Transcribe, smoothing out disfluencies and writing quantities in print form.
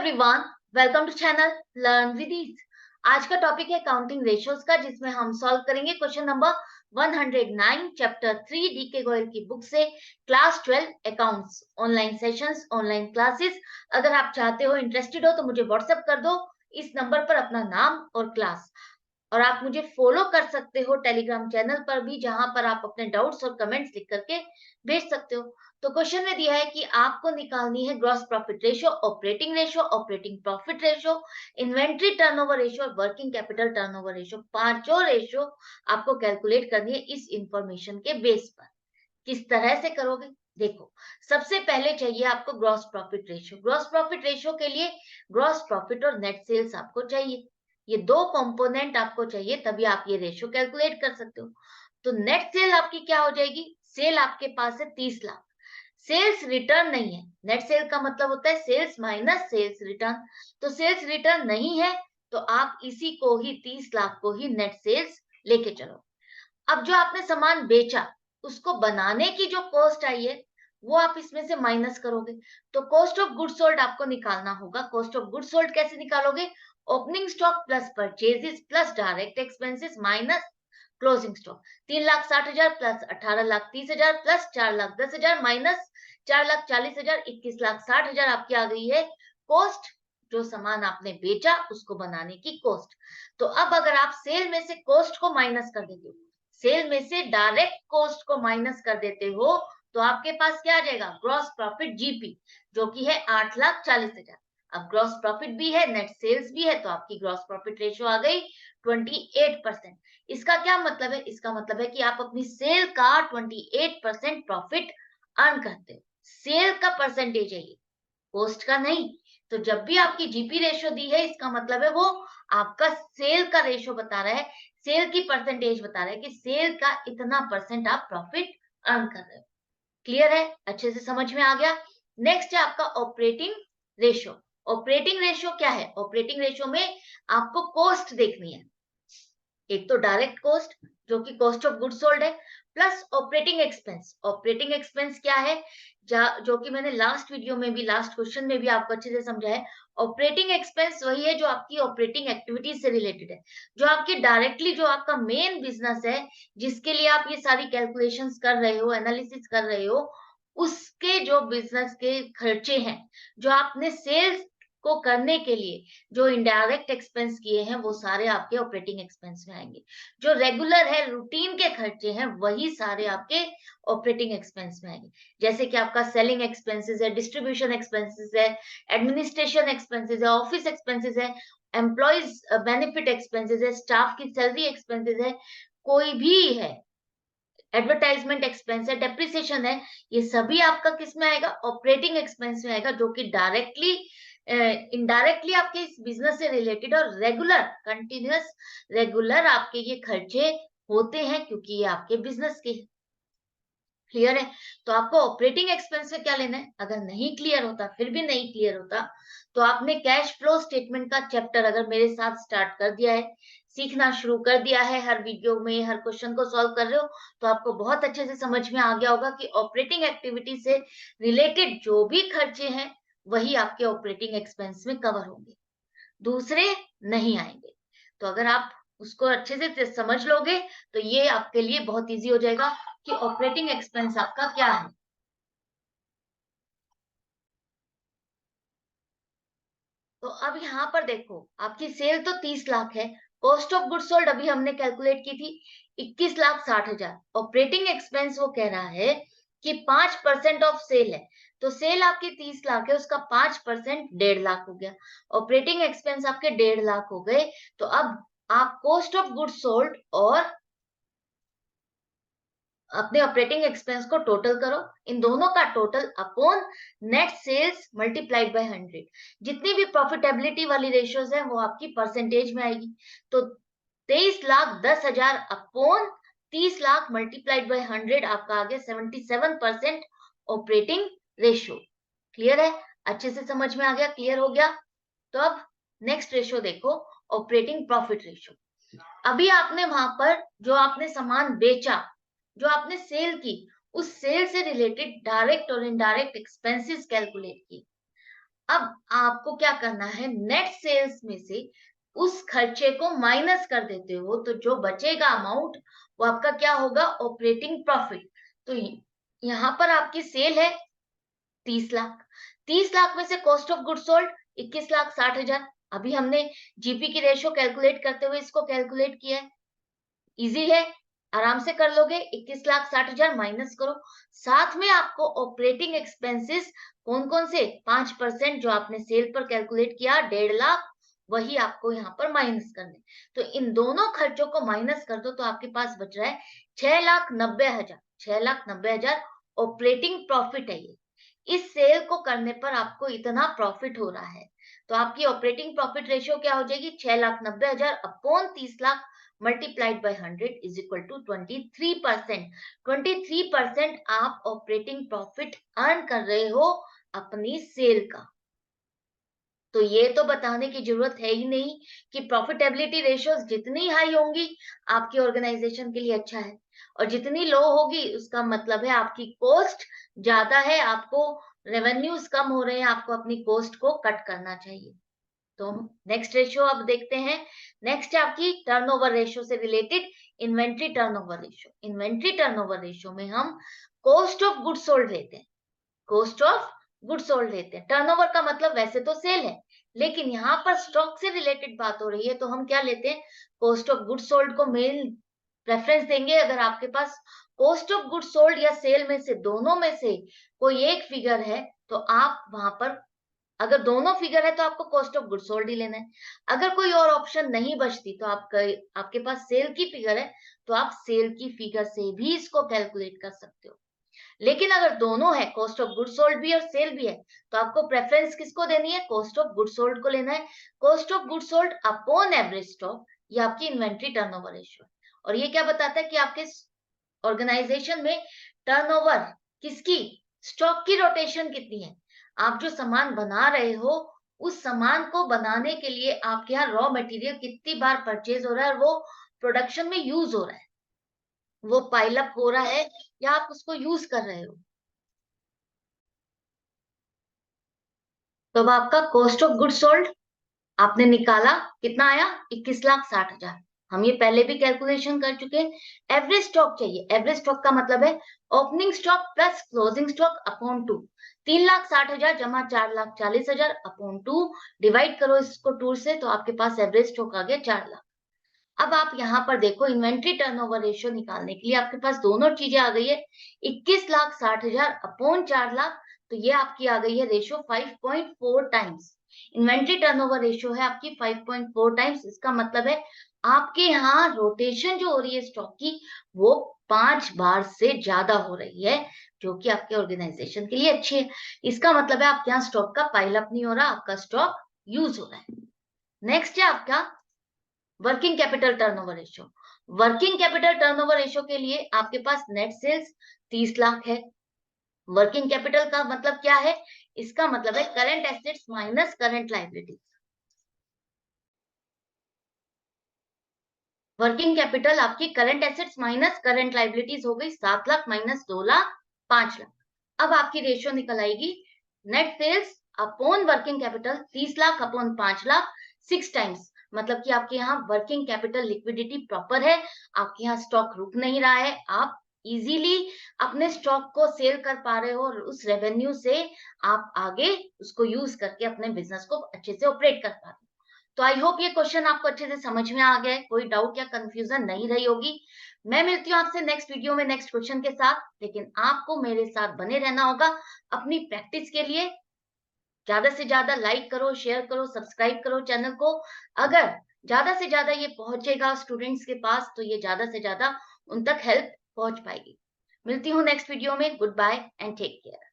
Everyone, welcome to channel learn with ease. आज का topic है काउंटिंग रेशियोज का, जिसमें हम सॉल्व करेंगे question number 109 chapter 3 D K Goyal की बुक से, class 12 accounts, online sessions, online classes. अगर आप चाहते हो, इंटरेस्टेड हो, तो मुझे व्हाट्सएप कर दो इस नंबर पर अपना नाम और क्लास। और आप मुझे फॉलो कर सकते हो टेलीग्राम चैनल पर भी, जहां पर आप अपने डाउट्स और कमेंट्स लिख करके भेज सकते हो। तो क्वेश्चन में दिया है कि आपको निकालनी है gross profit ratio, operating profit ratio, inventory turnover ratio और वर्किंग कैपिटल टर्नओवर रेशियो। पांचों रेशियो आपको कैलकुलेट करनी है इस इंफॉर्मेशन के बेस पर। किस तरह से करोगे, देखो। सबसे पहले चाहिए आपको gross profit ratio. Gross profit ratio के लिए ग्रॉस प्रॉफिट और नेट सेल्स आपको चाहिए। ये दो कंपोनेंट आपको चाहिए, तभी आप ये रेशियो कैलकुलेट कर सकते हो। तो नेट सेल आपकी क्या हो जाएगी? सेल आपके पास है 30 लाख। सेल्स रिटर्न नहीं है। नेट सेल का मतलब होता है सेल्स माइनस सेल्स रिटर्न। तो सेल्स रिटर्न नहीं है, तो आप इसी को ही 30 लाख को ही नेट सेल्स लेके चलो। अब जो आपने सामान बेचा, उसको बनाने की जो कॉस्ट आई है, वो आप इसमें से माइनस करोगे। तो कॉस्ट ऑफ गुड सोल्ड आपको निकालना होगा। कॉस्ट ऑफ गुड सोल्ड कैसे निकालोगे? Opening stock plus purchases plus direct expenses minus closing stock. 3,60,000 plus 18,30,000 plus 4,10,000 minus 4,40,000, 21,60,000 आपकी आ गई है कॉस्ट। जो सामान आपने बेचा उसको बनाने की कॉस्ट। तो अब अगर आप सेल में से कॉस्ट को माइनस कर देते हो, सेल में से डायरेक्ट कॉस्ट को माइनस कर देते हो, तो आपके पास क्या आ जाएगा? ग्रॉस प्रॉफिट जीपी, जो कि है 8,40,000। अब ग्रॉस प्रॉफिट भी है, नेट सेल्स भी है, तो आपकी ग्रॉस प्रॉफिट रेशियो आ गई 28%। इसका क्या मतलब है? इसका मतलब है कि आप अपनी सेल का 28% प्रॉफिट अर्न करते हो। सेल का परसेंटेज है ये, कॉस्ट का नहीं। तो जब भी आपकी जीपी रेशियो दी है, इसका मतलब है वो आपका सेल का रेशियो बता रहा है, सेल की परसेंटेज बता रहा है कि सेल का इतना परसेंट आप प्रॉफिट अर्न कर रहे हो। क्लियर है? अच्छे से समझ में आ गया। नेक्स्ट है आपका ऑपरेटिंग रेशियो। ऑपरेटिंग रेशियो क्या है? ऑपरेटिंग रेशियो में आपको कॉस्ट देखनी है। एक तो डायरेक्ट कॉस्ट, जो कि कॉस्ट ऑफ गुड सोल्ड है, plus operating expense. Operating expense क्या है? जो कि मैंने लास्ट वीडियो में भी, लास्ट क्वेश्चन में भी आपको अच्छे से समझा है। ऑपरेटिंग एक्सपेंस वही है जो आपकी ऑपरेटिंग एक्टिविटीज से रिलेटेड है, जो आपकी डायरेक्टली, जो आपका मेन बिजनेस है, जिसके लिए आप ये सारी कैलकुलेशंस कर रहे हो, एनालिसिस कर रहे हो, उसके जो बिजनेस के खर्चे हैं, जो आपने सेल्स को करने के लिए जो इनडायरेक्ट एक्सपेंस किए हैं, वो सारे आपके ऑपरेटिंग एक्सपेंस में आएंगे। जो रेगुलर है, रूटीन के खर्चे हैं, वही सारे आपके ऑपरेटिंग एक्सपेंस में आएंगे। जैसे कि आपका सेलिंग एक्सपेंसेस है, डिस्ट्रीब्यूशन एक्सपेंसेस है, एडमिनिस्ट्रेशन एक्सपेंसेस है, ऑफिस एक्सपेंसेस है, एम्प्लॉइज बेनिफिट एक्सपेंसेस है, स्टाफ की सैलरी एक्सपेंसेस है, कोई भी है, एडवर्टाइजमेंट एक्सपेंस है, डेप्रिसिएशन है, ये सभी आपका किस में आएगा? ऑपरेटिंग एक्सपेंस में आएगा, जो कि डायरेक्टली इनडायरेक्टली आपके इस बिजनेस से रिलेटेड और रेगुलर, कंटिन्यूअस, रेगुलर आपके ये खर्चे होते हैं, क्योंकि ये आपके बिजनेस के। क्लियर है? तो आपको ऑपरेटिंग एक्सपेंस में क्या लेना है? अगर नहीं क्लियर होता, फिर भी नहीं क्लियर होता, तो आपने कैश फ्लो स्टेटमेंट का चैप्टर अगर मेरे साथ स्टार्ट कर दिया है, सीखना शुरू कर दिया है, हर वीडियो में हर क्वेश्चन को सॉल्व कर रहे हो, तो आपको बहुत अच्छे से समझ में आ गया होगा कि ऑपरेटिंग एक्टिविटी से रिलेटेड जो भी खर्चे हैं, वही आपके ऑपरेटिंग एक्सपेंस में कवर होंगे, दूसरे नहीं आएंगे। तो अगर आप उसको अच्छे से समझ लोगे, तो ये आपके लिए बहुत इजी हो जाएगा कि ऑपरेटिंग एक्सपेंस आपका क्या है। तो अब यहाँ पर देखो, आपकी सेल तो 30 लाख है, कॉस्ट ऑफ गुड सोल्ड अभी हमने कैलकुलेट की थी 21,60,000। ऑपरेटिंग एक्सपेंस वो कह रहा है कि 5% ऑफ सेल है। तो सेल आपकी 30 लाख है, उसका 5% 1.5 लाख हो गया। ऑपरेटिंग एक्सपेंस आपके 1.5 लाख हो गए। तो अब आप कॉस्ट ऑफ गुड सोल्ड और अपने ऑपरेटिंग एक्सपेंस को टोटल करो, इन दोनों का total upon net sales multiplied by 100। जितनी भी प्रॉफिटेबिलिटी वाली रेशियोज है, वो आपकी परसेंटेज में आएगी। तो 23,10,000 अपॉन 30 लाख मल्टीप्लाइड बाय 100, आपका आ गया 77% ऑपरेटिंग रेशियो। क्लियर है? अच्छे से समझ में आ गया? क्लियर हो गया? तो अब नेक्स्ट रेशियो देखो, ऑपरेटिंग प्रॉफिट रेशियो। अभी आपने वहां पर जो आपने सामान बेचा, जो आपने सेल की, उस सेल से रिलेटेड डायरेक्ट और इनडायरेक्ट एक्सपेंसेस कैलकुलेट की। अब आपको क्या करना है, नेट सेल्स में से उस खर्चे को माइनस कर देते हो, तो जो बचेगा अमाउंट वो आपका क्या होगा, ऑपरेटिंग प्रॉफिट। तो यहाँ पर आपकी सेल है 30 लाख, 30 लाख में से कॉस्ट ऑफ गुड सोल्ड 21,60,000। अभी हमने जीपी की रेशियो कैलकुलेट करते हुए इसको कैलकुलेट किया है, इजी है, आराम से कर लोगे। 21,60,000 माइनस करो, साथ में आपको ऑपरेटिंग एक्सपेंसेस कौन कौन से, 5% जो आपने सेल पर कैलकुलेट किया 1.5 लाख, वही आपको यहाँ पर माइनस करने। तो इन दोनों खर्चों को माइनस कर दो तो आपके पास बच रहा है 6,90,000। 6,90,000 ऑपरेटिंग प्रॉफिट है ये। इस सेल को करने पर आपको इतना प्रॉफिट हो रहा है, तो आपकी ऑपरेटिंग प्रॉफिट रेशियो क्या हो जाएगी, 6,90,000 upon 30 lakh multiplied by 100 is equal to 23%। 23% आप ऑपरेटिंग प्रॉफिट अर्न कर रहे हो अपनी सेल का। तो ये तो बताने की जरूरत है ही नहीं कि प्रॉफिटेबिलिटी रेशियोज जितनी हाई होंगी आपकी ऑर्गेनाइजेशन के लिए अच्छा है, और जितनी लो होगी उसका मतलब है आपकी कॉस्ट ज्यादा है, आपको रेवेन्यूज कम हो रहे हैं, आपको अपनी कॉस्ट को कट करना चाहिए। तो नेक्स्ट रेशियो अब देखते हैं। नेक्स्ट है आपकी टर्नओवर रेशियो से related inventory turnover ratio. Inventory turnover ratio में हम कॉस्ट ऑफ गुड सोल्ड लेते हैं, कॉस्ट ऑफ गुड सोल्ड लेते हैं। टर्नओवर का मतलब वैसे तो सेल है, लेकिन यहाँ पर स्टॉक से रिलेटेड बात हो रही है, तो हम क्या लेते हैं, कॉस्ट ऑफ गुड सोल्ड को मेन प्रेफरेंस देंगे। अगर आपके पास कॉस्ट ऑफ गुड सोल्ड या सेल में से दोनों में से कोई एक फिगर है, तो आप वहां पर, अगर दोनों फिगर है तो आपको कॉस्ट ऑफ गुड सोल्ड ही लेना है। अगर कोई और ऑप्शन नहीं बचती तो आपके पास सेल की फिगर है, तो आप सेल की फिगर से भी इसको कैलकुलेट कर सकते हो। लेकिन अगर दोनों है, कॉस्ट ऑफ गुड सोल्ड भी और सेल भी है, तो आपको प्रेफरेंस किसको देनी है, कॉस्ट ऑफ गुड सोल्ड को लेना है। Cost of good sold upon average stock, ये आपकी इन्वेंट्री टर्नओवर रेशियो है। और ये क्या बताता है कि आपके ऑर्गेनाइजेशन में टर्नओवर किसकी, स्टॉक की रोटेशन कितनी है। आप जो सामान बना रहे हो, उस सामान को बनाने के लिए आपके यहाँ रॉ मटेरियल कितनी बार परचेज हो रहा है और वो प्रोडक्शन में यूज हो रहा है, वो पाइल अप हो रहा है या आप उसको यूज कर रहे हो। तो अब आपका कॉस्ट ऑफ गुड सोल्ड आपने निकाला, कितना आया, 21,60,000। हम ये पहले भी कैलकुलेशन कर चुके हैं। एवरेज स्टॉक चाहिए, एवरेज स्टॉक का मतलब है opening stock plus closing stock upon 2। 3,60,000 जमा 4,40,000 अपॉन 2, डिवाइड करो इसको 2 से, तो आपके पास एवरेज स्टॉक आ गया 4 लाख। अब आप यहाँ पर देखो, इन्वेंट्री टर्नओवर रेशियो निकालने के लिए आपके पास दोनों चीजें आ गई है, 21,60,000 अपॉन 4 लाख, तो ये आपकी आ गई है ratio 5.4 times. Inventory turnover ratio है आपकी 5.4 टाइम्स। इसका मतलब है आपके यहाँ रोटेशन जो हो रही है स्टॉक की, वो 5 बार से ज्यादा हो रही है, जो कि आपके ऑर्गेनाइजेशन के लिए अच्छी है। इसका मतलब है आपके यहाँ स्टॉक का पाइल अप नहीं हो रहा, आपका स्टॉक यूज हो रहा है। नेक्स्ट है आपका working capital turnover ratio. Working capital turnover ratio के लिए आपके पास नेट सेल्स 30 लाख है। वर्किंग कैपिटल का मतलब क्या है, इसका मतलब है current assets minus current liability. Working capital आपकी current assets minus current liabilities हो गई, 7 लाख माइनस 2 लाख 5 लाख। अब आपकी रेशियो निकल आएगी net sales upon working capital, 30 lakh upon 5 lakh, 6 times. मतलब कि आपके यहाँ वर्किंग कैपिटल लिक्विडिटी प्रॉपर है, आपके यहाँ स्टॉक रुक नहीं रहा है, आप इजीली अपने स्टॉक को सेल कर पा रहे हो और उस रेवेन्यू से आप आगे उसको यूज करके अपने बिजनेस को अच्छे से ऑपरेट कर पा रहे हो। तो आई होप ये क्वेश्चन आपको अच्छे से समझ में आ गया है, कोई डाउट या कंफ्यूजन नहीं रही होगी। मैं मिलती हूँ आपसे नेक्स्ट वीडियो में नेक्स्ट क्वेश्चन के साथ, लेकिन आपको मेरे साथ बने रहना होगा अपनी प्रैक्टिस के लिए। ज्यादा से ज्यादा लाइक करो, शेयर करो, सब्सक्राइब करो चैनल को। अगर ज्यादा से ज्यादा ये पहुंचेगा स्टूडेंट्स के पास, तो ये ज्यादा से ज्यादा उन तक हेल्प पहुंच पाएगी। मिलती हूँ नेक्स्ट वीडियो में। Goodbye and take care.